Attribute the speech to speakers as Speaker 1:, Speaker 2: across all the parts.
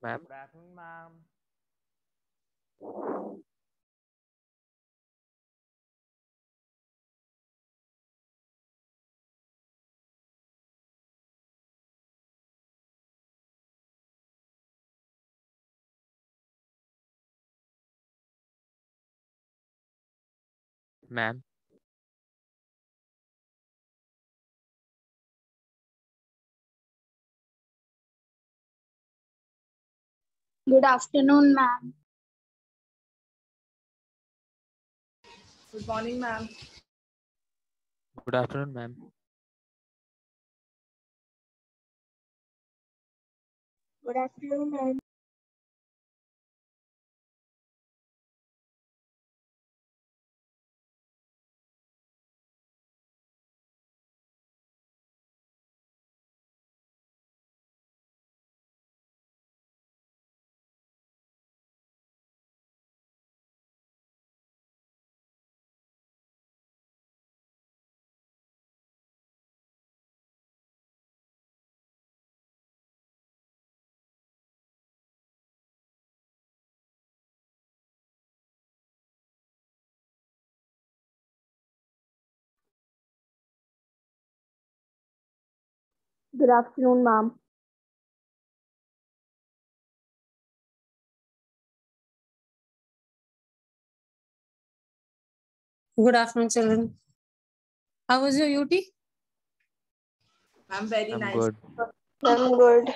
Speaker 1: Ma'am.
Speaker 2: Good afternoon, ma'am.
Speaker 1: Ma'am.
Speaker 3: Good afternoon, ma'am.
Speaker 4: Good morning, ma'am.
Speaker 1: Good afternoon, ma'am.
Speaker 3: Good afternoon, ma'am. Good afternoon, ma'am.
Speaker 5: Good afternoon, children. How was your UT?
Speaker 4: I'm very
Speaker 1: I'm
Speaker 4: nice.
Speaker 1: good.
Speaker 3: I'm good.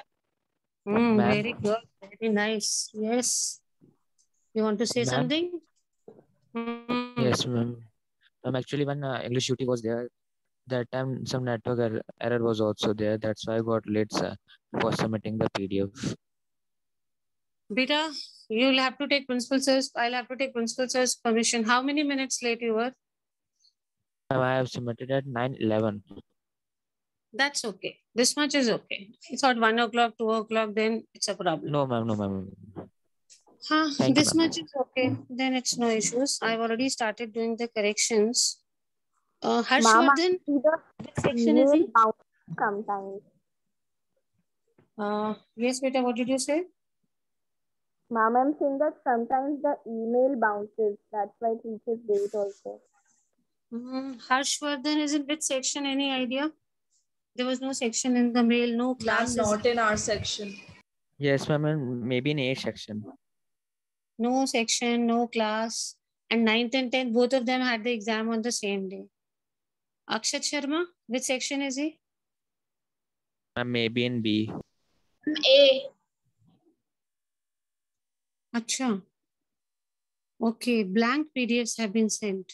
Speaker 1: Ma'am.
Speaker 5: Very good. Very nice. Yes. You want to say
Speaker 1: Ma'am?
Speaker 5: something?
Speaker 1: Yes, ma'am. Actually, when English UT was there, that time some network error was also there. That's why I got late, sir, for submitting the PDF.
Speaker 5: Beta, you'll have to take principal sir's. I'll have to take principal sir's permission. How many minutes late you were?
Speaker 1: Ma'am, I have submitted at 9:11.
Speaker 5: That's okay. This much is okay. It's at 1 o'clock, 2 o'clock, then it's a problem.
Speaker 1: No, ma'am. No, ma'am.
Speaker 5: Huh,
Speaker 1: Thank you,
Speaker 5: this
Speaker 1: ma'am.
Speaker 5: much is okay. Then it's no issues. I've already started doing the corrections. Harshvardhan, which section is he?
Speaker 3: Sometimes.
Speaker 5: Yes, beta, what did you say?
Speaker 3: Ma'am, I'm saying that sometimes the email bounces. That's why it reaches late also.
Speaker 5: Harshvardhan is in which section? Any idea? There was no section in the mail, no
Speaker 4: Ma'am,
Speaker 5: classes.
Speaker 4: not in our section.
Speaker 1: Yes, ma'am. And maybe in A section.
Speaker 5: No section, no class. And 9th and 10th, both of them had the exam on the same day. Akshat Sharma, which section is he?
Speaker 1: Ma'am, maybe in B.
Speaker 3: A.
Speaker 5: Acha. Okay, blank PDFs have been sent.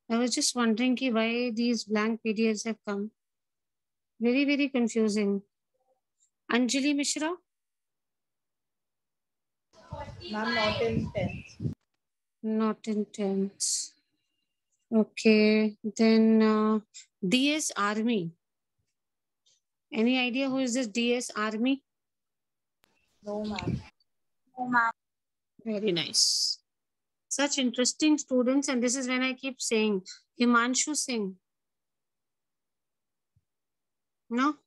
Speaker 5: I was just wondering why these blank PDFs have come. Very, very confusing. Anjali Mishra?
Speaker 4: Ma'am, not in 10th.
Speaker 5: Not in 10th. Okay, then DS Army. Any idea who is this DS Army?
Speaker 4: No, ma'am.
Speaker 3: No, ma'am.
Speaker 5: Very nice. Such interesting students, and this is when I keep saying Himanshu Singh. No?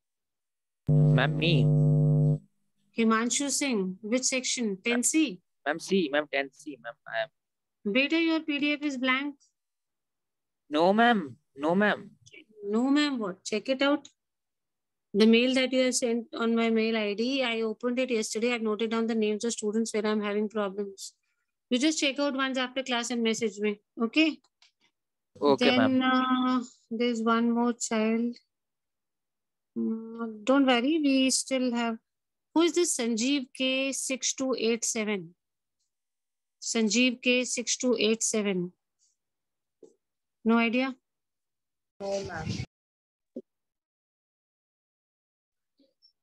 Speaker 1: Ma'am, me.
Speaker 5: Himanshu Singh, which section? 10C.
Speaker 1: Ma'am, C. Ma'am, 10C. Ma'am, I am.
Speaker 5: Beta, your PDF is blank.
Speaker 1: No, ma'am. No, ma'am.
Speaker 5: No, ma'am. What? Check it out. The mail that you have sent on my mail ID, I opened it yesterday. I've noted down the names of students where I'm having problems. You just check out once after class and message me. Okay?
Speaker 1: Okay,
Speaker 5: then
Speaker 1: ma'am.
Speaker 5: There's one more child. Don't worry, we still have. Who is this Sanjeev K6287? Sanjeev K6287. No idea?
Speaker 4: No, ma'am.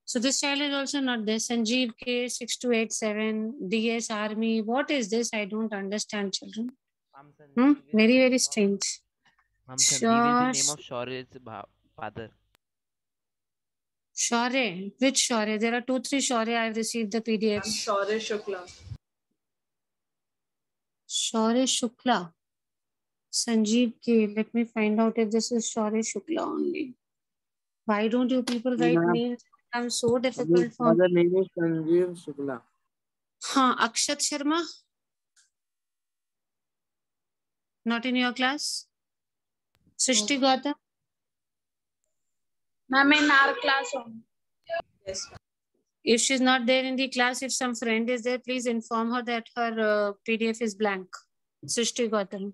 Speaker 5: So this child is also not there. Sanjeev K6287, DS Army. What is this? I don't understand, children. Very, very strange.
Speaker 2: Ma'am, Sanjeev is the name of Shaurya's father.
Speaker 5: Shaurya. Which Shaurya? There are 2-3 Shaurya I've received the
Speaker 4: I'm
Speaker 5: PDFs.
Speaker 4: Shaurya Shukla.
Speaker 5: Shaurya Shukla. Sanjeev K. Let me find out if this is Shaurya Shukla only. Why don't you people write names I'm so difficult for
Speaker 6: Mother
Speaker 5: me.
Speaker 6: name is Sanjeev Shukla.
Speaker 5: Huh, Akshat Sharma? Not in your class? Srishti Gautam?
Speaker 7: Ma'am, in our class only.
Speaker 4: Yes, ma'am.
Speaker 5: If she's not there in the class, if some friend is there, please inform her that her PDF is blank. Srishti Gautam.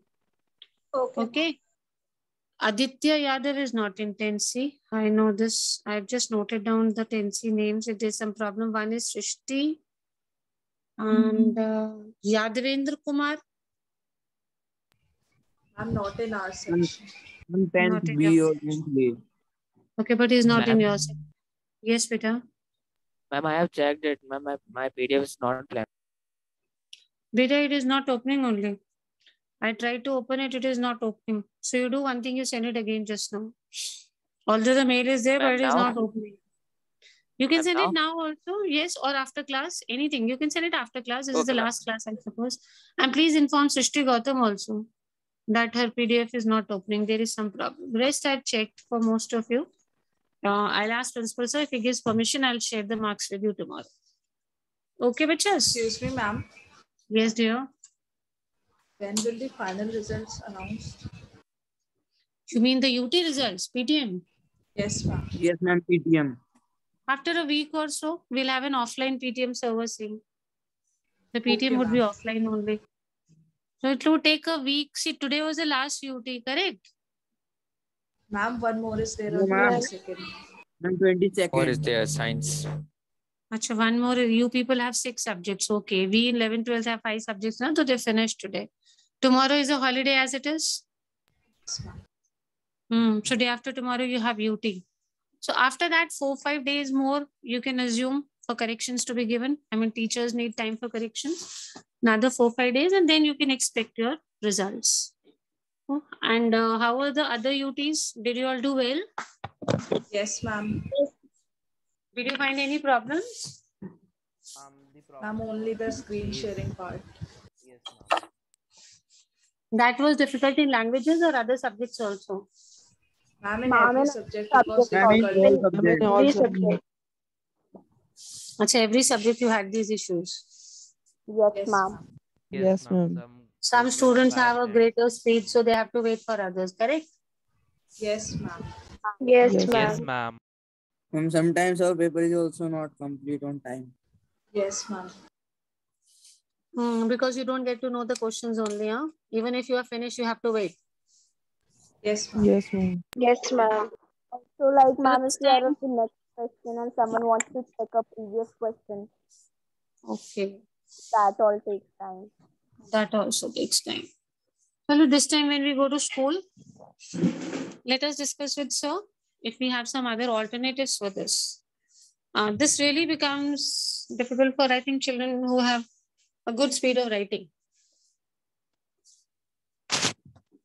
Speaker 7: Okay.
Speaker 5: Okay. Aditya Yadav is not in 10C. I know this. I've just noted down the 10C names. If there's some problem, one is Srishti and Yadavendra Kumar.
Speaker 4: I'm not in our section.
Speaker 6: On 10th
Speaker 5: Not in
Speaker 6: B
Speaker 5: your
Speaker 6: or 10th B.
Speaker 5: Okay, but he's not in
Speaker 1: Ma'am.
Speaker 5: yours. Yes, beta.
Speaker 1: Ma'am, I have checked it. Ma'am, my PDF is not blank.
Speaker 5: Beta, it is not opening only. I tried to open it, it is not opening. So you do one thing, you send it again just now. Although the mail is there, but
Speaker 1: Ma'am,
Speaker 5: it is
Speaker 1: now?
Speaker 5: not opening. You can
Speaker 1: Ma'am,
Speaker 5: send
Speaker 1: now?
Speaker 5: it now also, yes, or after class, anything. You can send it after class. This is
Speaker 1: Okay,
Speaker 5: the
Speaker 1: ma'am.
Speaker 5: last class, I suppose. And please inform Srishti Gautam also that her PDF is not opening. There is some problem. Rest I've checked for most of you. I'll ask principal sir if he gives permission. I'll share the marks with you tomorrow. Okay, bitches?
Speaker 4: Excuse me, ma'am.
Speaker 5: Yes, dear.
Speaker 4: When will the final results announced?
Speaker 5: You mean the UT results, PTM?
Speaker 4: Yes, ma'am.
Speaker 6: Yes, ma'am, PTM.
Speaker 5: After a week or so, we'll have an offline PTM server soon. The PTM
Speaker 4: Okay,
Speaker 5: would be
Speaker 4: ma'am.
Speaker 5: offline only. So it will take a week. See, today was the last UT, correct?
Speaker 4: Ma'am, one more is there
Speaker 6: No,
Speaker 4: on
Speaker 6: ma'am.
Speaker 4: 22nd.
Speaker 6: On
Speaker 1: Or is
Speaker 6: 22nd.
Speaker 1: there science?
Speaker 5: Achha, one more. You people have 6 subjects. Okay. We in 11, 12 have 5 subjects now. So they finished today. Tomorrow is a holiday as it is.
Speaker 4: Yes, ma'am.
Speaker 5: So day after tomorrow you have UT. So after that, 4-5 days more, you can assume for corrections to be given. I mean, teachers need time for corrections. Another 4-5 days, and then you can expect your results. And how are the other UTs? Did you all do well?
Speaker 4: Yes, ma'am.
Speaker 5: Did you find any problems?
Speaker 2: The
Speaker 4: Ma'am,
Speaker 2: problem
Speaker 4: only the
Speaker 2: was
Speaker 4: screen
Speaker 2: is-
Speaker 4: sharing part.
Speaker 2: Yes, ma'am.
Speaker 5: That was difficult in languages or other subjects also?
Speaker 4: Ma'am, in
Speaker 3: Ma'am,
Speaker 4: every
Speaker 3: in
Speaker 4: subject it was
Speaker 3: subject
Speaker 6: Ma'am, in
Speaker 4: difficult.
Speaker 6: all
Speaker 3: in
Speaker 6: subjects.
Speaker 3: every subject.
Speaker 5: Achha, every subject you had these issues.
Speaker 3: Yes,
Speaker 4: Yes,
Speaker 3: ma'am.
Speaker 4: ma'am.
Speaker 2: Yes, ma'am.
Speaker 5: Some
Speaker 2: was
Speaker 5: students
Speaker 2: very
Speaker 5: have a
Speaker 2: fast
Speaker 5: greater speed, so they have to wait for others, correct?
Speaker 4: Yes, ma'am.
Speaker 3: Yes,
Speaker 2: Yes,
Speaker 3: ma'am.
Speaker 2: ma'am.
Speaker 6: Sometimes our paper is also not complete on time.
Speaker 4: Yes, ma'am.
Speaker 5: Because you don't get to know the questions only, huh? Even if you are finished, you have to wait.
Speaker 4: Yes, ma'am.
Speaker 8: Yes, ma'am.
Speaker 3: Yes, ma'am. So, like, ma'am, if
Speaker 5: First
Speaker 3: you are
Speaker 5: time.
Speaker 3: of the next question and someone wants to check a previous question,
Speaker 5: Okay.
Speaker 3: that all takes time.
Speaker 5: That also takes time. Well, this time when we go to school, let us discuss with sir if we have some other alternatives for this. This really becomes difficult for, I think, children who have a good speed of writing.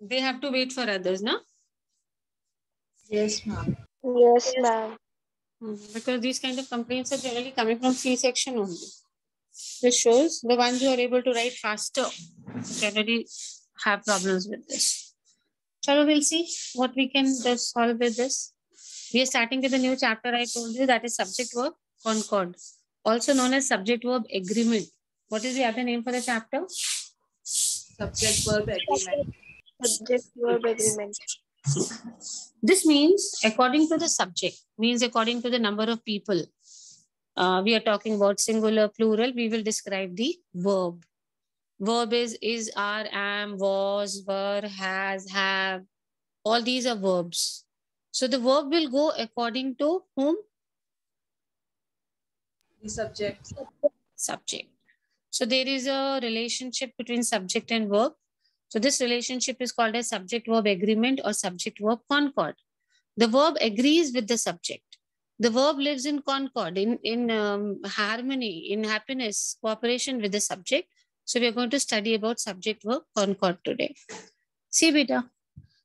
Speaker 5: They have to wait for others, no?
Speaker 4: Yes, ma'am.
Speaker 3: Yes, ma'am.
Speaker 5: Because these kind of complaints are generally coming from C section only. This shows the ones who are able to write faster generally have problems with this. So we'll see what we can just solve with this. We are starting with a new chapter. I told you that is subject verb concord, also known as subject verb agreement. What is the other name for the chapter?
Speaker 4: Subject verb agreement.
Speaker 3: Subject verb agreement.
Speaker 5: This means according to the subject, means according to the number of people. We are talking about singular, plural. We will describe the verb. Verb is, are, am, was, were, has, have. All these are verbs. So the verb will go according to whom?
Speaker 4: The subject.
Speaker 5: Subject. So there is a relationship between subject and verb. So this relationship is called as subject verb agreement or subject verb concord. The verb agrees with the subject. The verb lives in concord, in harmony, in happiness, cooperation with the subject. So we are going to study about subject verb concord today. See, beta,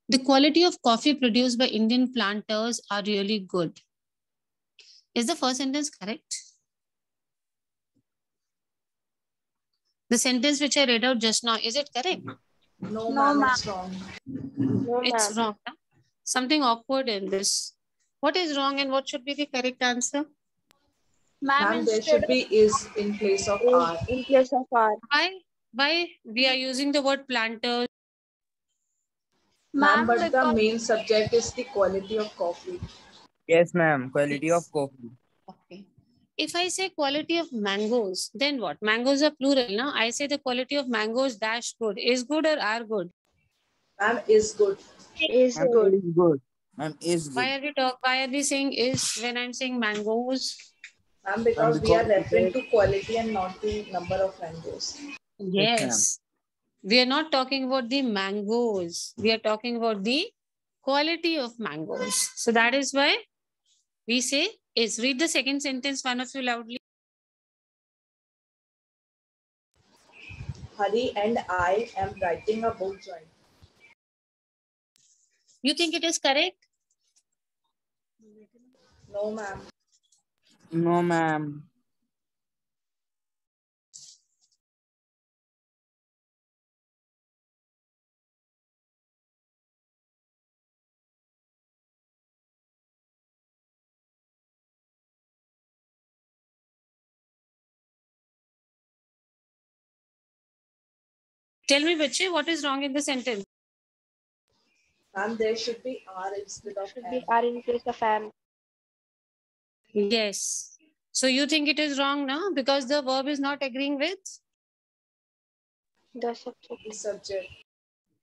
Speaker 5: the quality of coffee produced by Indian planters are really good. Is the first sentence correct? The sentence which I read out just now, is it correct?
Speaker 4: No,
Speaker 3: No,
Speaker 4: ma'am,
Speaker 3: ma'am.
Speaker 4: it's wrong.
Speaker 3: No,
Speaker 5: It's
Speaker 3: ma'am.
Speaker 5: wrong. Huh? Something awkward in this. What is wrong and what should be the correct answer?
Speaker 7: Ma'am,
Speaker 4: Ma'am, there
Speaker 7: instead
Speaker 4: should be is in place of are.
Speaker 3: in place of are.
Speaker 5: Why we are using the word planters?
Speaker 4: Ma'am,
Speaker 7: Ma'am,
Speaker 4: but the
Speaker 7: because
Speaker 4: main subject is the quality of coffee.
Speaker 6: Yes, ma'am. Quality of
Speaker 5: Yes.
Speaker 6: coffee.
Speaker 5: Okay. If I say quality of mangoes, then what? Mangoes are plural. Now I say the quality of mangoes dash good. Is good or are good?
Speaker 4: Ma'am, is good.
Speaker 3: Is
Speaker 6: Ma'am,
Speaker 3: good.
Speaker 6: is good. Ma'am, is good.
Speaker 5: Why are we saying is when I'm saying mangoes?
Speaker 4: Ma'am,
Speaker 6: Ma'am,
Speaker 4: because we are
Speaker 6: because
Speaker 4: referring
Speaker 6: it
Speaker 4: to
Speaker 6: is.
Speaker 4: quality and not the number of mangoes.
Speaker 6: Yes, ma'am.
Speaker 5: Yes. We are not talking about the mangoes. We are talking about the quality of mangoes. So that is why we say is. Read the second sentence, one of you loudly.
Speaker 4: Hari and I am writing a book joint.
Speaker 5: You think it is correct?
Speaker 4: No, ma'am.
Speaker 6: No, ma'am.
Speaker 5: Tell me, Bache, what is wrong in the sentence?
Speaker 4: Ma'am, there should be are instead of
Speaker 3: Should
Speaker 4: am.
Speaker 3: be are in place of am.
Speaker 5: Yes. So you think it is wrong now because the verb is not agreeing with?
Speaker 3: The subject.
Speaker 4: The subject.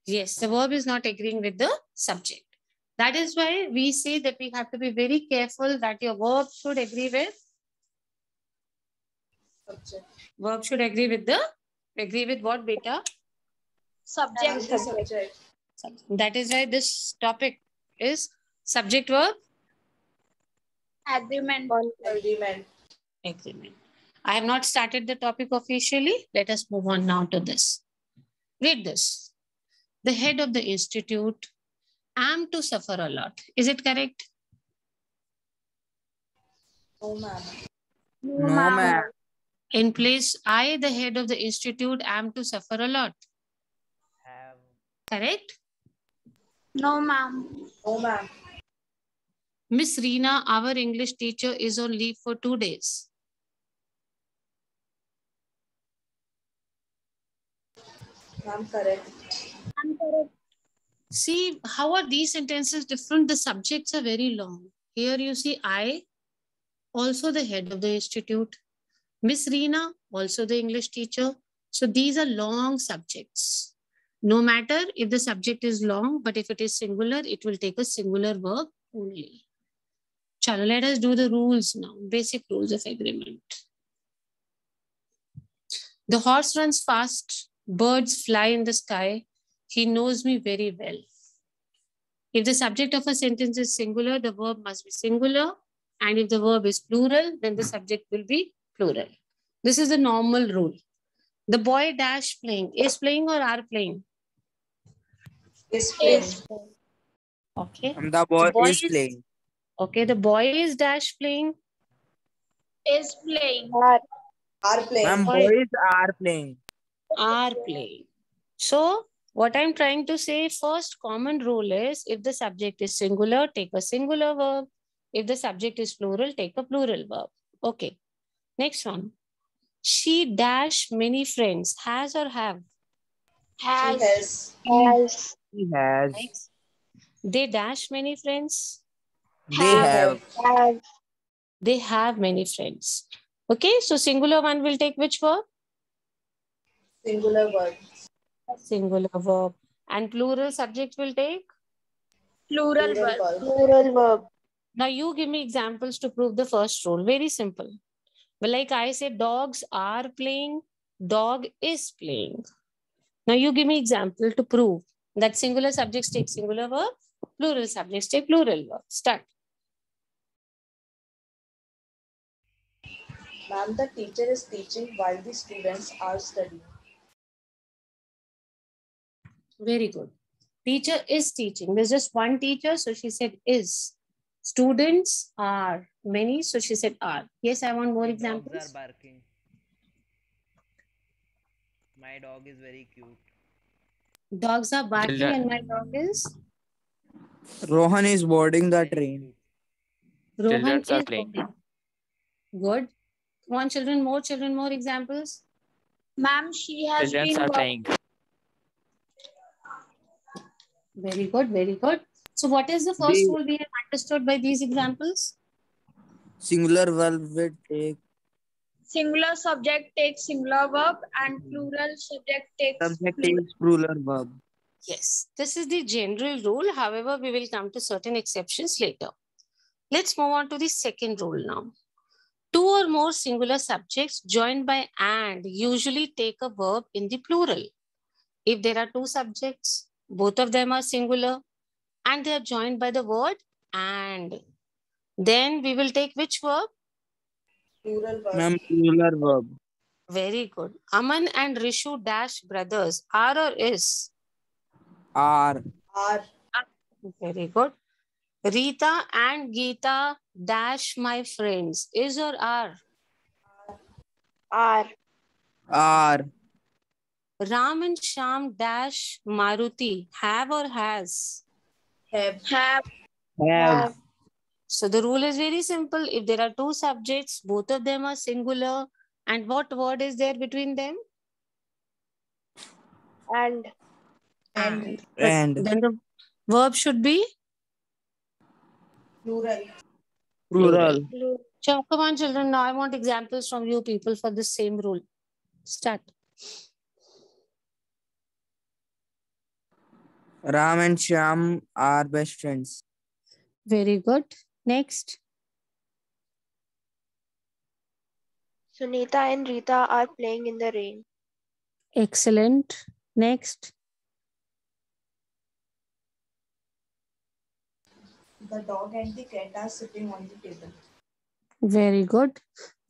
Speaker 5: Yes, the verb is not agreeing with the subject. That is why we say that we have to be very careful that your verb should agree with.
Speaker 4: Subject.
Speaker 5: Verb should agree with what, beta?
Speaker 7: subject.
Speaker 4: Ma'am, the subject.
Speaker 5: That is why this topic is subject verb
Speaker 7: Agreement.
Speaker 4: Agreement.
Speaker 5: agreement. I have not started the topic officially. Let us move on now to this. Read this. The head of the institute am to suffer a lot. Is it correct?
Speaker 4: No, ma'am.
Speaker 3: No,
Speaker 6: No,
Speaker 3: ma'am.
Speaker 6: ma'am.
Speaker 5: In place, I, the head of the institute, am to suffer a lot.
Speaker 2: Have.
Speaker 5: Correct?
Speaker 7: No, ma'am.
Speaker 4: No, ma'am.
Speaker 5: Miss Reena, our English teacher, is on leave for 2 days.
Speaker 4: Ma'am, correct.
Speaker 7: I'm correct.
Speaker 5: See, how are these sentences different? The subjects are very long. Here you see I, also the head of the institute. Miss Reena, also the English teacher. So these are long subjects. No matter if the subject is long, but if it is singular, it will take a singular verb only. Chalo, let us do the rules now, basic rules of agreement. The horse runs fast, birds fly in the sky. He knows me very well. If the subject of a sentence is singular, the verb must be singular. And if the verb is plural, then the subject will be plural. This is the normal rule. The boy dash playing. Is playing or are playing?
Speaker 4: Is playing.
Speaker 7: Is.
Speaker 5: Okay.
Speaker 6: The boy
Speaker 5: boy
Speaker 6: is playing.
Speaker 5: Okay, the boy is dash playing.
Speaker 7: Is playing.
Speaker 4: Are playing.
Speaker 6: Ma'am,
Speaker 5: Boy
Speaker 6: boys are playing.
Speaker 5: are playing. So what I'm trying to say, first common rule is if the subject is singular, take a singular verb. If the subject is plural, take a plural verb. Okay. Next one. She dash many friends. Has or have?
Speaker 4: He
Speaker 7: Has.
Speaker 4: has.
Speaker 3: Has.
Speaker 6: He has.
Speaker 5: Next. They dash many friends.
Speaker 6: They have.
Speaker 3: Have.
Speaker 5: They have many friends. Okay, so singular one will take which verb?
Speaker 4: Singular word.
Speaker 5: Singular verb. And plural subject will take?
Speaker 7: Plural verb.
Speaker 4: verb.
Speaker 3: Plural verb.
Speaker 5: Now you give me examples to prove the first rule. Very simple. But like I said, dogs are playing, dog is playing. Now you give me example to prove that singular subjects take singular verb, plural subjects take plural verb. Start.
Speaker 4: Ma'am, the teacher is teaching while the students are studying.
Speaker 5: Very good. Teacher is teaching. There's just one teacher, so she said is. Students are many, so she said are. Yes, I want more
Speaker 2: Dogs
Speaker 5: examples.
Speaker 2: are barking. My dog is very cute.
Speaker 5: Dogs are barking
Speaker 1: Children.
Speaker 5: and my dog is?
Speaker 6: Rohan is boarding the
Speaker 2: Very
Speaker 6: train.
Speaker 2: cute.
Speaker 5: Rohan
Speaker 1: Children are
Speaker 5: is
Speaker 1: playing.
Speaker 5: boarding. Good. Come on, children, more examples.
Speaker 7: Ma'am, she has
Speaker 1: Children
Speaker 7: been
Speaker 1: are
Speaker 7: working.
Speaker 1: playing.
Speaker 5: Very good, very good. So what is the first
Speaker 6: The
Speaker 5: rule we have understood by these examples?
Speaker 6: singular verb will take
Speaker 7: Singular subject takes singular verb and plural subject takes
Speaker 6: subject
Speaker 7: plural.
Speaker 6: is plural verb.
Speaker 5: Yes, this is the general rule. However, we will come to certain exceptions later. Let's move on to the second rule now. Two or more singular subjects joined by and usually take a verb in the plural. If there are two subjects, both of them are singular and they are joined by the word and, then we will take which verb?
Speaker 4: Plural verb.
Speaker 6: Ma'am, plural verb.
Speaker 5: Very good. Aman and Rishu dash brothers. Are or is?
Speaker 6: Are.
Speaker 4: Are.
Speaker 5: Very good. Rita and Geeta dash my friends. Is or are?
Speaker 7: Are.
Speaker 6: Are.
Speaker 5: Ram and Sham dash Maruti. Have or has?
Speaker 4: Have.
Speaker 6: Have.
Speaker 5: So the rule is very simple. If there are two subjects, both of them are singular. And what word is there between them?
Speaker 7: And.
Speaker 4: And.
Speaker 5: But
Speaker 6: And.
Speaker 5: then the verb should be
Speaker 4: Plural.
Speaker 6: Plural.
Speaker 5: So come on, children. Now I want examples from you people for the same rule. Start.
Speaker 6: Ram and Shyam are best friends.
Speaker 5: Very good. Next.
Speaker 7: Sunita and Rita are playing in the rain.
Speaker 5: Excellent. Next.
Speaker 4: The dog and the cat are sitting on the table.
Speaker 5: Very good.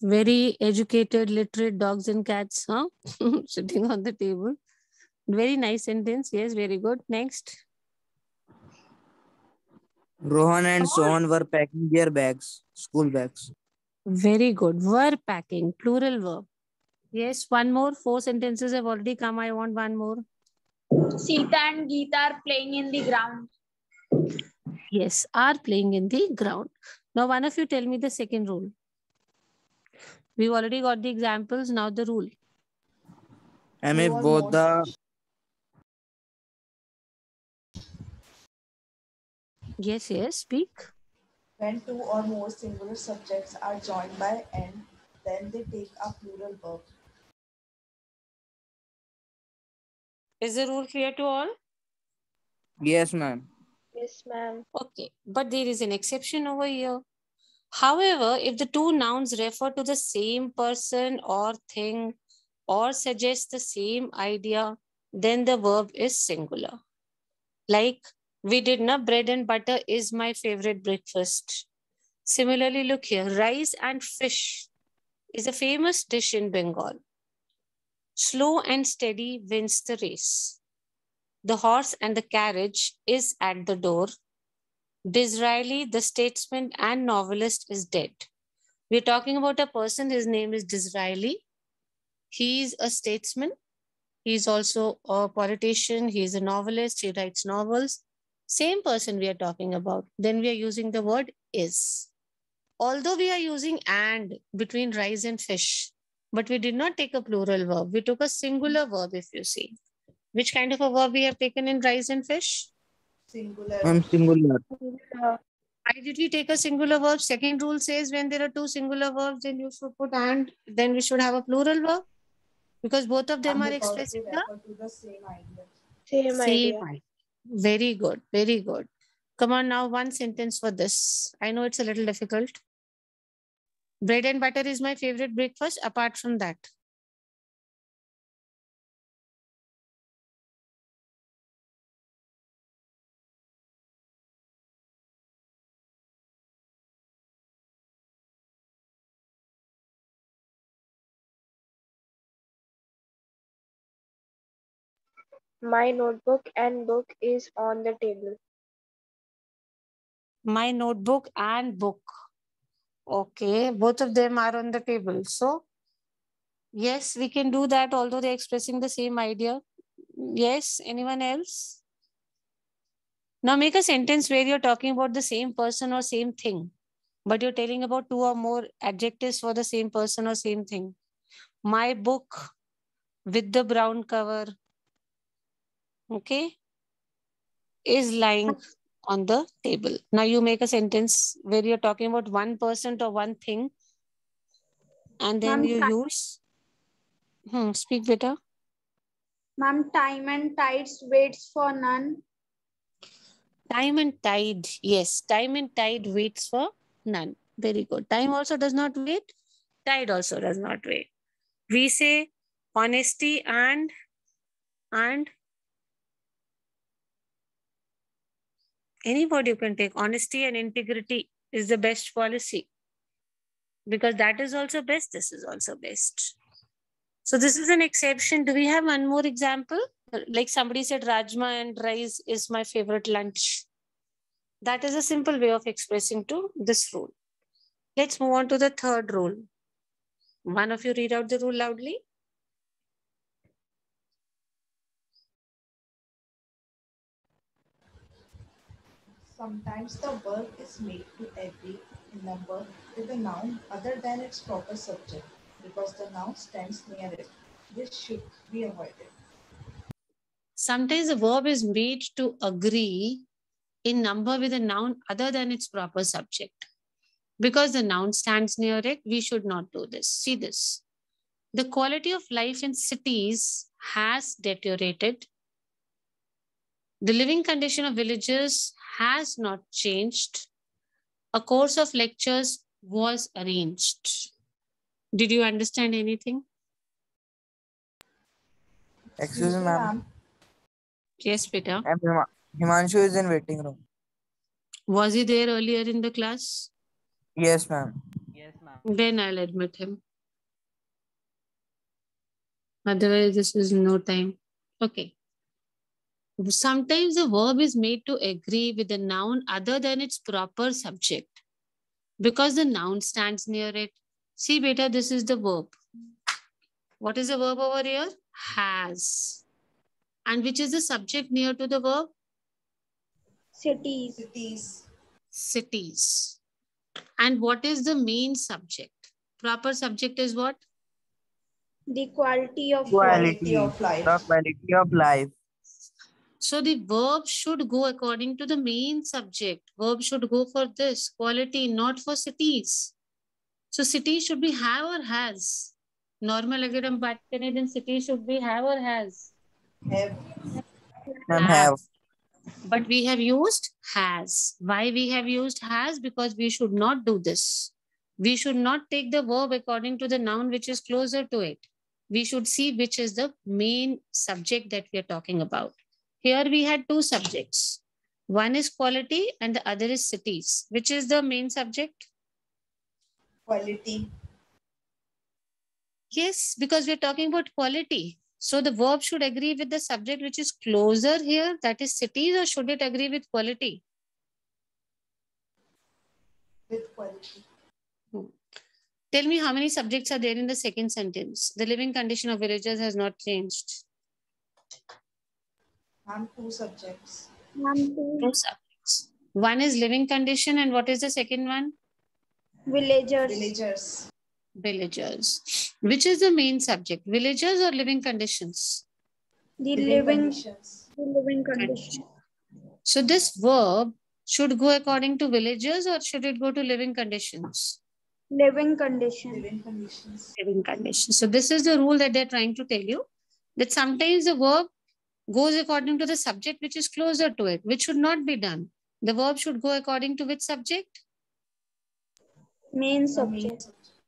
Speaker 5: Very educated, literate dogs and cats, huh? Sitting on the table. Very nice sentence. Yes, very good. Next.
Speaker 6: Rohan and Sohan were packing their bags, school bags.
Speaker 5: Very good. Were packing, plural verb. Yes, one more. 4 sentences have already come. I want one more.
Speaker 7: Sita and Geeta are playing in the ground.
Speaker 5: Yes, are playing in the ground. Now, one of you tell me the second rule. We've already got the examples. Now the rule.
Speaker 6: And if
Speaker 4: Two or
Speaker 6: both
Speaker 4: more
Speaker 6: the
Speaker 5: Yes, speak.
Speaker 4: When two or more singular subjects are joined by and, then they take a plural verb.
Speaker 5: Is the rule clear to all?
Speaker 6: yes, ma'am.
Speaker 7: Yes, ma'am.
Speaker 5: Okay, but there is an exception over here. However, if the two nouns refer to the same person or thing or suggest the same idea, then the verb is singular. Like, we did not bread and butter is my favorite breakfast. Similarly, look here, rice and fish is a famous dish in Bengal. Slow and steady wins the race. The horse and the carriage is at the door. Disraeli, the statesman and novelist, is dead. We're talking about a person, his name is Disraeli. He's a statesman. He's also a politician. He's a novelist. He writes novels. Same person we are talking about. Then we are using the word is. Although we are using and between rice and fish, but we did not take a plural verb. We took a singular verb, if you see. Which kind of a verb we have taken in rice and fish?
Speaker 4: Singular.
Speaker 6: I'm singular.
Speaker 5: Why did we take a singular verb? Second rule says when there are two singular verbs, then you should put and, then we should have a plural verb. Because both of them
Speaker 4: And
Speaker 5: are
Speaker 4: because
Speaker 5: expressing
Speaker 4: they
Speaker 5: the
Speaker 4: refer to the same idea.
Speaker 7: Same idea.
Speaker 5: idea. Very good, very good. Come on now, one sentence for this. I know it's a little difficult. Bread and butter is my favorite breakfast apart from that.
Speaker 7: My notebook and book is on the table.
Speaker 5: My notebook and book. Okay, both of them are on the table. So, yes, we can do that, although they're expressing the same idea. Yes, anyone else? Now make a sentence where you're talking about the same person or same thing. but you're telling about two or more adjectives for the same person or same thing. My book with the brown cover, okay, is lying on the table. Now you make a sentence where you're talking about one person or one thing, and then
Speaker 7: Ma'am,
Speaker 5: you use, speak better.
Speaker 7: Ma'am, time and tides waits for none.
Speaker 5: Time and tide, yes, time and tide waits for none. Very good. Time also does not wait, tide also does not wait. We say honesty and any word you can take. Honesty and integrity is the best policy, because that is also best, this is also best. So this is an exception. Do we have one more example? Like somebody said, Rajma and rice is my favorite lunch. That is a simple way of expressing to this rule. Let's move on to the third rule. One of you read out the rule loudly.
Speaker 4: Sometimes the verb is made to agree in number with a noun other than its proper subject because the noun stands near it. This should be avoided.
Speaker 5: Sometimes the verb is made to agree in number with a noun other than its proper subject. Because the noun stands near it, we should not do this. See this. The quality of life in cities has deteriorated. The living condition of villages has not changed. A course of lectures was arranged. Did you understand anything?
Speaker 6: Excuse me, ma'am.
Speaker 5: Yes, Peter.
Speaker 6: Himanshu is in waiting room.
Speaker 5: Was he there earlier in the class?
Speaker 6: Yes, ma'am.
Speaker 2: Yes, ma'am.
Speaker 5: Then I'll admit him. Otherwise, this is no time. Okay. Sometimes the verb is made to agree with the noun other than its proper subject because the noun stands near it. See, beta, this is the verb. What is the verb over here? Has. And which is the subject near to the verb?
Speaker 7: Cities.
Speaker 4: Cities.
Speaker 5: Cities. And what is the main subject? Proper subject is what?
Speaker 7: The quality of
Speaker 4: Quality of life.
Speaker 6: The quality of life.
Speaker 5: So the verb should go according to the main subject. Verb should go for this quality, not for cities. So city should be have or has. Normal अगर हम बात करें, then city should be have or has.
Speaker 6: Have.
Speaker 5: But we have used has. Why we have used has? Because we should not do this. We should not take the verb according to the noun which is closer to it. We should see which is the main subject that we are talking about. Here we had two subjects. One is quality and the other is cities. Which is the main subject?
Speaker 4: Quality.
Speaker 5: Yes, because we're talking about quality. So the verb should agree with the subject which is closer here, that is cities, or should it agree with quality?
Speaker 4: With quality.
Speaker 5: Tell me how many subjects are there in the second sentence. The living condition of villagers has not changed.
Speaker 4: And two subjects.
Speaker 5: Two subjects. One is living condition, and what is the second one?
Speaker 7: Villagers.
Speaker 4: Villagers.
Speaker 5: Villagers. Which is the main subject? Villagers or living conditions?
Speaker 7: The
Speaker 4: Living
Speaker 7: living condition.
Speaker 5: So this verb should go according to villagers or should it go to living conditions?
Speaker 7: Living condition.
Speaker 4: Living conditions.
Speaker 5: Living conditions. So this is the rule that they're trying to tell you, that sometimes the verb goes according to the subject which is closer to it, which should not be done. The verb should go according to which subject?
Speaker 7: Main subject.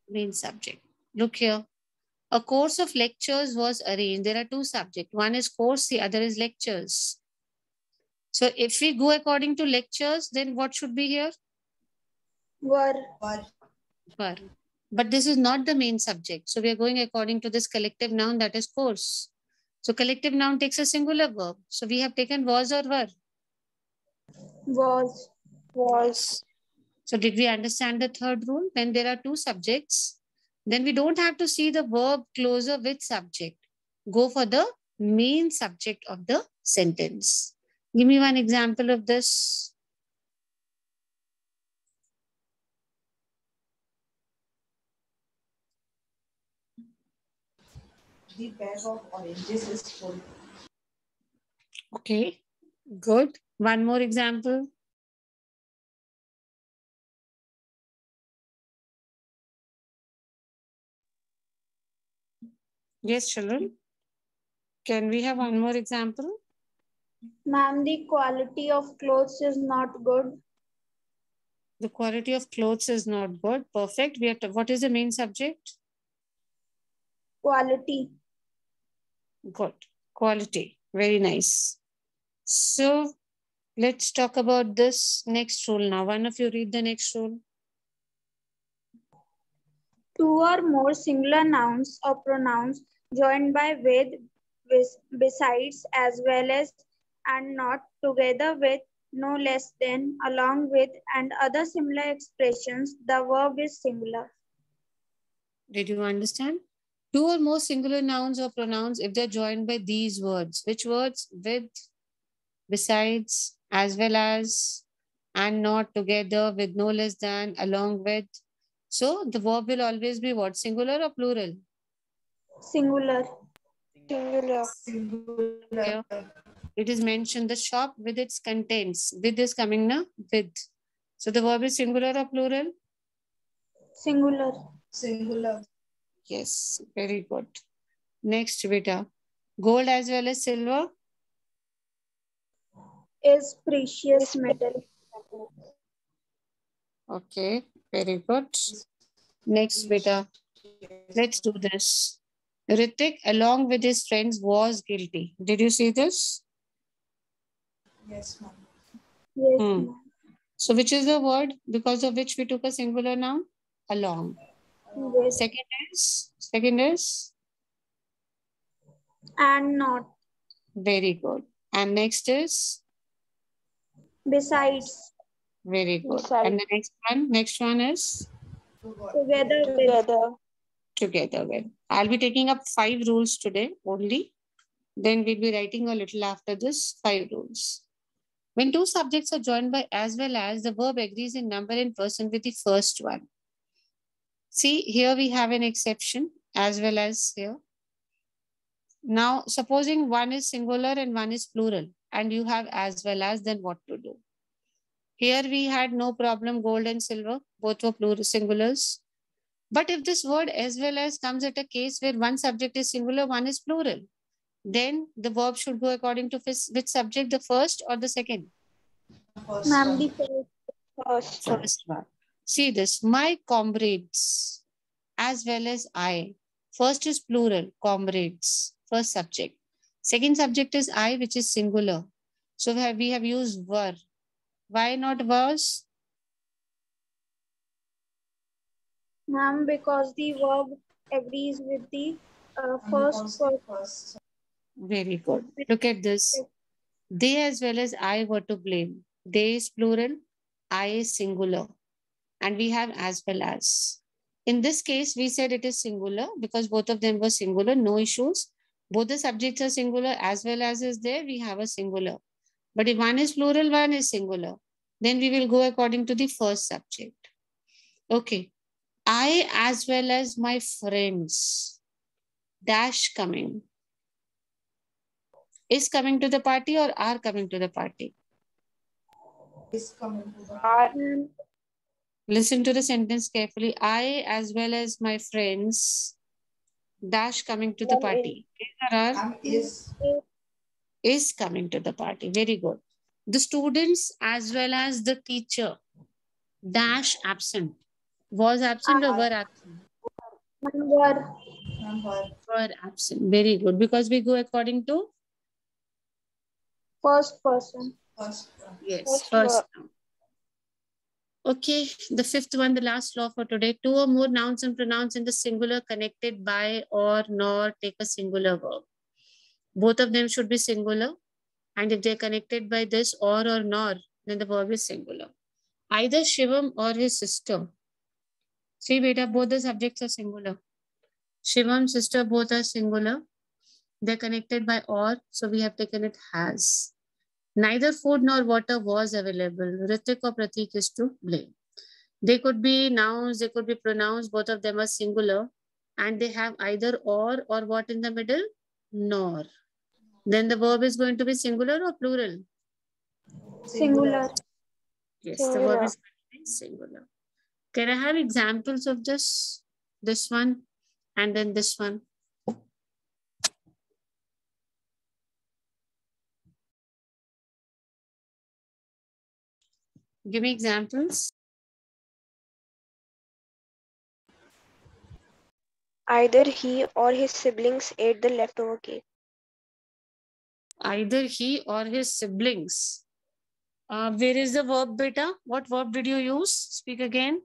Speaker 5: Main subject. Look here. A course of lectures was arranged. There are two subjects. One is course, the other is lectures. So if we go according to lectures, then what should be here?
Speaker 7: Were.
Speaker 5: Were. But this is not the main subject. So we are going according to this collective noun, that is course. So collective noun takes a singular verb. So we have taken was or were?
Speaker 7: Was.
Speaker 5: Was. So did we understand the third rule? When there are two subjects, then we don't have to see the verb closer with subject. Go for the main subject of the sentence. Give me one example of this.
Speaker 4: The bag of oranges is full.
Speaker 5: Okay, good. One more example. Yes, children. Can we have one more example?
Speaker 7: Ma'am, the quality of clothes is not good.
Speaker 5: The quality of clothes is not good. Perfect. We have what is the main subject?
Speaker 7: Quality.
Speaker 5: Good. Quality. Very nice. So let's talk about this next rule now. One of you read the next rule.
Speaker 7: Two or more singular nouns or pronouns joined by with, besides, as well as, and not, together with, no less than, along with, and other similar expressions, the verb is singular.
Speaker 5: Did you understand? Two or more singular nouns or pronouns if they're joined by these words. Which words? With, besides, as well as, and not, together, with, no less than, along with. So the verb will always be what? Singular or plural?
Speaker 7: Singular.
Speaker 5: Here it is mentioned the shop with its contents. With is coming now? With. So the verb is singular or plural?
Speaker 7: Singular.
Speaker 4: Singular.
Speaker 5: Yes, very good. Next, beta. Gold as well as silver?
Speaker 7: Is precious metal.
Speaker 5: Okay, very good. Next, beta. Let's do this. Ritik, along with his friends, was guilty. Did you see this?
Speaker 4: Yes, ma'am.
Speaker 7: Yes, ma'am.
Speaker 5: So which is the word because of which we took a singular noun? Along.
Speaker 7: Yes.
Speaker 5: Second is?
Speaker 7: And not.
Speaker 5: Very good. And next is?
Speaker 7: Besides.
Speaker 5: Very good. And the next one is? Together with. I'll be taking up 5 rules today only. Then we'll be writing a little after this 5 rules. When two subjects are joined by as well as, the verb agrees in number and person with the first one. See, here we have an exception as well as here. Now, supposing one is singular and one is plural, and you have as well as, then what to do? Here we had no problem, gold and silver, both were plural singulars. But if this word as well as comes at a case where one subject is singular, one is plural, then the verb should go according to which subject, the first or the second?
Speaker 7: Ma'am, the
Speaker 5: First one. See this, my comrades as well as I. First is plural, comrades, first subject. Second subject is I, which is singular. So we have used were. Why not was?
Speaker 7: Ma'am, because the verb agrees with the first.
Speaker 5: Very good. Look at this. They as well as I were to blame. They is plural, I is singular. And we have as well as. In this case, we said it is singular because both of them were singular, no issues. Both the subjects are singular as well as is there, we have a singular. But if one is plural, one is singular, then we will go according to the first subject. Okay. I as well as my friends. Dash coming. Is coming to the party or are coming to the party?
Speaker 4: Is coming to the party.
Speaker 5: Listen to the sentence carefully. I as well as my friends. Dash coming to the party. Is coming to the party. Very good. The students as well as the teacher. Dash absent. Was absent or were absent? Were absent. Very good. Because we go according to?
Speaker 7: First person.
Speaker 5: Yes, first. Okay, the fifth one, the last law for today. Two or more nouns and pronouns in the singular connected by or nor take a singular verb. Both of them should be singular. And if they're connected by this or nor, then the verb is singular. Either Shivam or his sister. See, beta, both the subjects are singular. Shivam, sister, both are singular. They're connected by or, so we have taken it has. Neither food nor water was available. Ritik or Pratik is to blame. They could be nouns, they could be pronouns, both of them are singular. and they have either or what in the middle? Nor. Then the verb is going to be singular or plural?
Speaker 7: Singular.
Speaker 5: Yes, the verb is going to be singular. Can I have examples of this one, and then this one? Give me examples.
Speaker 8: Either he or his siblings ate the leftover cake.
Speaker 5: Either he or his siblings. Where is the verb, beta? What verb did you use? Speak again.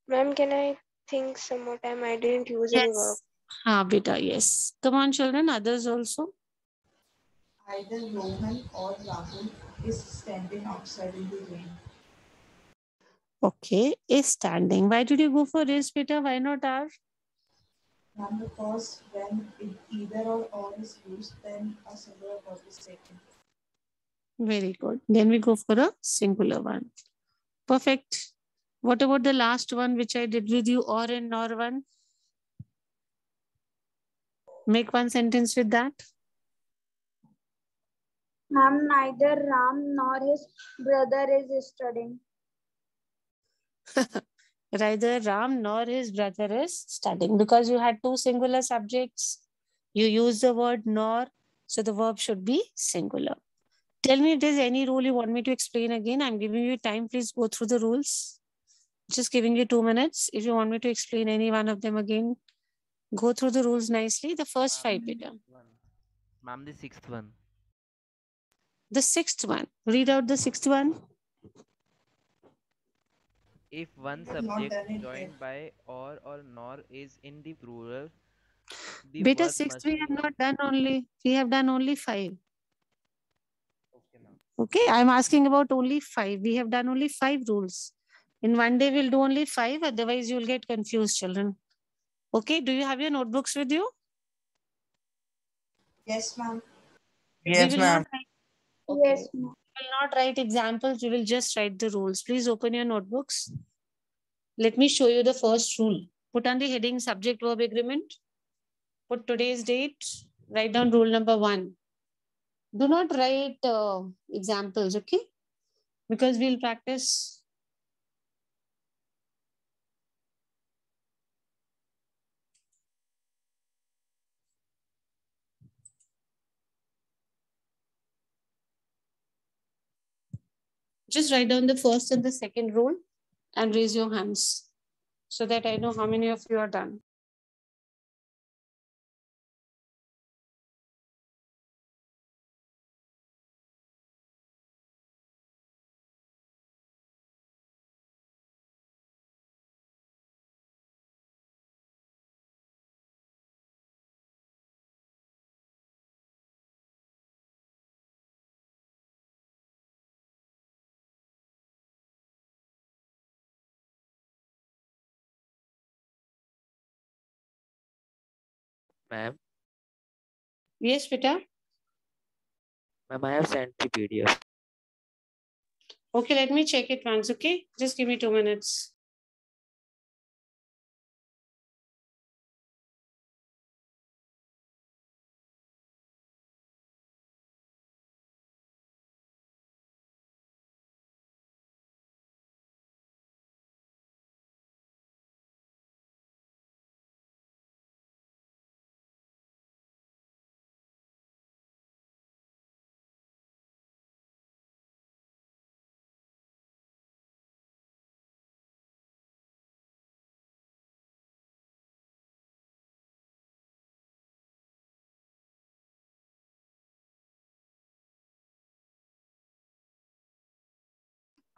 Speaker 8: Ma'am, can I think some more time? I didn't use any verb.
Speaker 5: Beta, yes. Come on, children, others also.
Speaker 4: Either Rohan or Rahul is standing outside in the rain.
Speaker 5: Okay, is standing. Why did you go for is, beta? Why not are?
Speaker 4: Ma'am, because when either or is used, then a singular verb is taken.
Speaker 5: Very good. Then we go for a singular one. Perfect. What about the last one which I did with you, or and nor one? Make one sentence with that.
Speaker 7: Ma'am, neither Ram nor his brother is studying.
Speaker 5: Neither Ram nor his brother is studying, because you had two singular subjects. You use the word nor, so the verb should be singular. Tell me if there's any rule you want me to explain again. I'm giving you time. Please go through the rules. Just giving you 2 minutes. If you want me to explain any one of them again, go through the rules nicely. The first 5, beta.
Speaker 2: Ma'am, the 6th one.
Speaker 5: The 6th one. Read out the 6th one.
Speaker 2: If one subject joined by or nor is in the plural, the
Speaker 5: beta,
Speaker 2: verb
Speaker 5: 6
Speaker 2: must
Speaker 5: we
Speaker 2: be
Speaker 5: have not done only. We have done only 5.
Speaker 2: Okay, ma'am.
Speaker 5: Okay, I'm asking about only 5. We have done only 5 rules. In one day, we'll do only 5. Otherwise, you'll get confused, children. Okay, do you have your notebooks with you?
Speaker 4: Yes, ma'am.
Speaker 6: Yes, ma'am.
Speaker 5: Okay.
Speaker 7: Yes, ma'am.
Speaker 5: We will not write examples. We will just write the rules. Please open your notebooks. Let me show you the first rule. Put on the heading subject verb agreement. Put today's date. Write down rule number 1. Do not write examples, okay? Because we'll practice. Just write down the first and the second rule and raise your hands so that I know how many of you are done.
Speaker 1: Ma'am,
Speaker 5: Yes, Peter.
Speaker 1: ma'am, I have sent the PDF.
Speaker 5: Okay, let me check it once, okay? Just give me 2 minutes.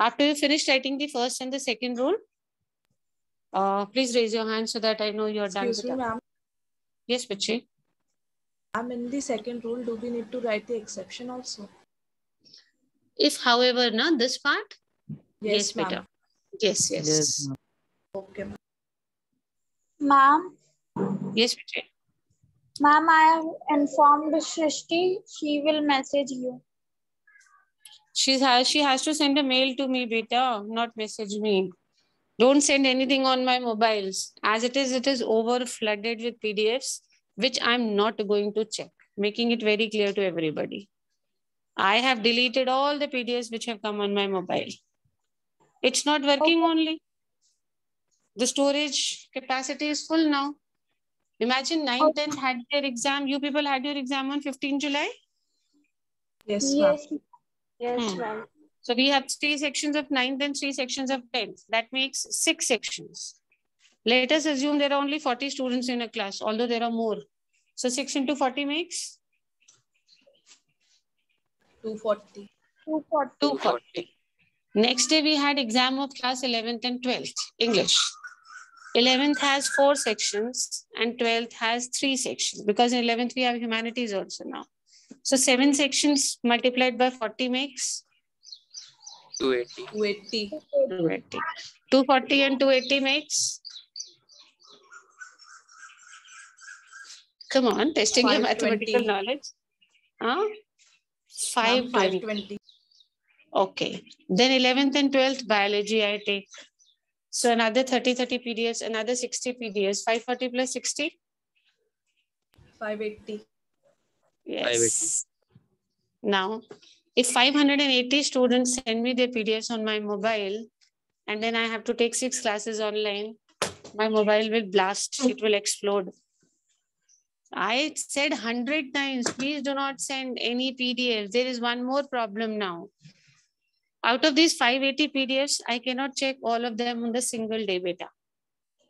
Speaker 5: After you finish writing the first and the second rule, please raise your hand so that I know you're done.
Speaker 4: Excuse me, ma'am.
Speaker 5: Yes, Pichi.
Speaker 4: Ma'am, in the second rule, do we need to write the exception also?
Speaker 5: If, however, na this part?
Speaker 4: Yes,
Speaker 5: Beta. Yes, yes.
Speaker 6: Yes,
Speaker 4: Okay, ma'am.
Speaker 7: Ma'am,
Speaker 5: Yes, Pichi.
Speaker 7: ma'am, I have informed Shrishti. She will message you.
Speaker 5: She has to send a mail to me, beta, not message me. Don't send anything on my mobiles. As it is over flooded with PDFs, which I'm not going to check, making it very clear to everybody. I have deleted all the PDFs which have come on my mobile. It's not working only. The storage capacity is full now. Imagine 9th, 10th had their exam. You people had your exam on 15 July?
Speaker 4: Yes, ma'am.
Speaker 8: Yes, ma'am.
Speaker 5: So we have 3 sections of 9th and 3 sections of 10th. That makes 6 sections. Let us assume there are only 40 students in a class, although there are more. So 6 into 40 makes?
Speaker 4: 240.
Speaker 5: 240. Next day we had exam of class 11th and 12th, English. 11th has 4 sections and 12th has 3 sections because in 11th we have humanities also now. So 7 sections multiplied by 40 makes?
Speaker 6: 280.
Speaker 5: 280. 240 and 280 makes? Come on, testing your mathematical knowledge. Huh? 520.
Speaker 4: 520.
Speaker 5: Okay. Then 11th and 12th biology I take. So another 30 PDFs, another 60 PDFs. 540 plus 60?
Speaker 4: 580.
Speaker 5: Yes. Now, if 580 students send me their PDFs on my mobile, and then I have to take 6 classes online, my mobile will blast. It will explode. I said 100 times, please do not send any PDFs. There is one more problem now. Out of these 580 PDFs, I cannot check all of them on the single day beta.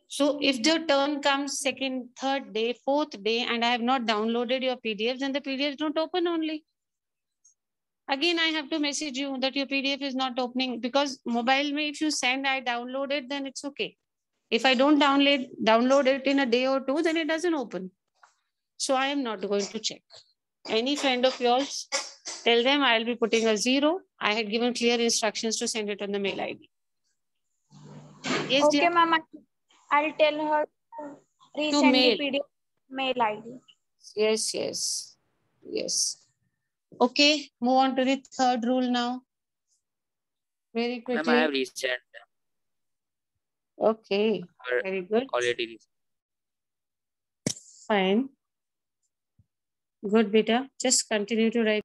Speaker 5: So if the turn comes second, third day, fourth day, and I have not downloaded your PDFs, then the PDFs don't open only. Again, I have to message you that your PDF is not opening because mobile me, if you send, I download it, then it's okay. If I don't download it in a day or 2, then it doesn't open. So I am not going to check. Any friend of yours, tell them I'll be putting a 0. I had given clear instructions to send it on the mail ID. Yes,
Speaker 7: Okay,
Speaker 5: dear.
Speaker 7: ma'am. I'll tell her to resend
Speaker 5: mail.
Speaker 7: the PDF mail ID.
Speaker 5: Yes, yes, yes. Okay, move on to the third rule now. Very quickly.
Speaker 1: Ma'am, I have resent.
Speaker 5: Okay, very good.
Speaker 1: Already.
Speaker 5: Fine. Good, beta. Just continue to write.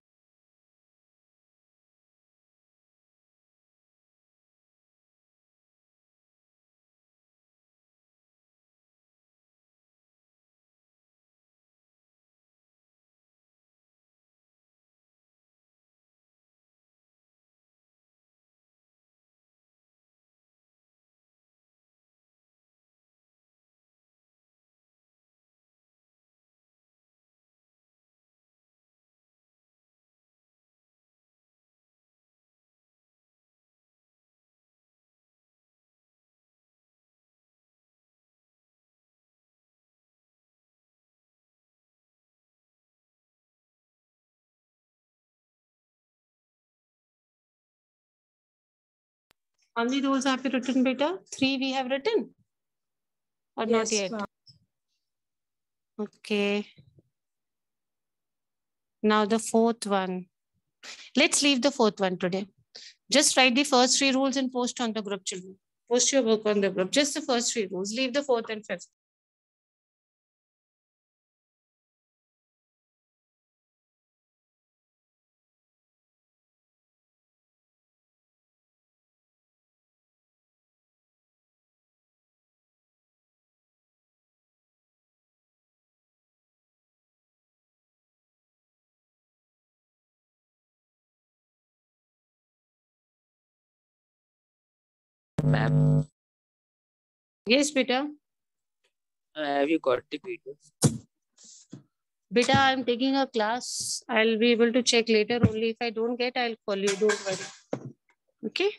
Speaker 5: How many rules have you written, beta? 3 we have written? Or not yet? Okay. Now the fourth one. Let's leave the fourth one today. Just write the first 3 rules and post on the group, children. Post your work on the group. Just the first 3 rules. Leave the 4th and 5th.
Speaker 1: Ma'am,
Speaker 5: Yes, beta.
Speaker 1: have you got the PDF?
Speaker 5: Beta, I'm taking a class. I'll be able to check later only. If I don't get, I'll call you. Don't worry. Okay?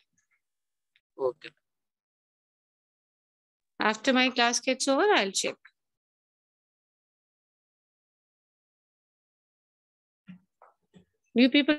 Speaker 1: Okay.
Speaker 5: After my class gets over, I'll check. You people